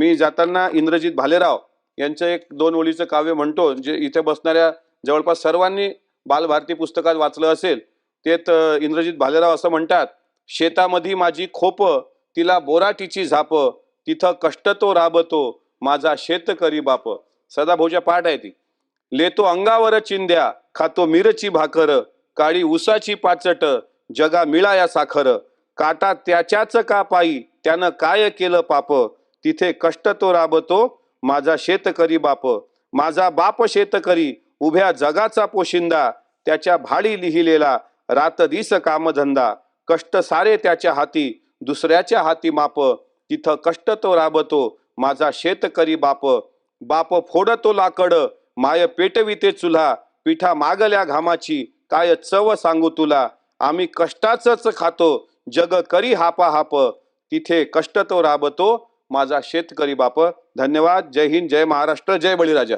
मी जाताना इंद्रजित भालेराव यांचं एक 2 ओळीचं काव्य म्हणतो, जे इथे बसणाऱ्या जवळपास सर्वांनी बालभारती पुस्तकात वाचलं असेल. तेत इंद्रजित भालेराव असं म्हणतात, शेतामधी माझी खोप, तिला बोराटीची झाप, तिथं कष्ट तो राबतो, माझा शेतकरी बाप. सदाभाऊच्या पाठ आहे ती. लेतो अंगावर चिंध्या, खातो मिरची भाकर, काळी उसाची पाचट, जगा मिळाया साखर. काटा त्याच्याच का पायी, त्यानं काय केलं पाप, तिथे कष्ट तो राबतो, माझा शेतकरी बाप. माझा बाप शेतकरी, उभ्या जगाचा पोशिंदा, त्याच्या भाडी लिहिलेला रात दिस कामधंदा. कष्ट सारे त्याच्या हाती, दुसऱ्याच्या हाती माप, तिथं कष्ट तो राबतो, माझा शेतकरी बाप. बाप फोडतो लाकड, माय पेटविते चुल्हा, पिठा मागल्या घामाची, काय चव सांगू तुला. आम्ही कष्टाचंच खातो, जग करी हापा हाप, तिथे कष्ट तो राबतो, माझा शेतकरी बाप. धन्यवाद. जय हिंद, जय महाराष्ट्र, जय बळीराजा.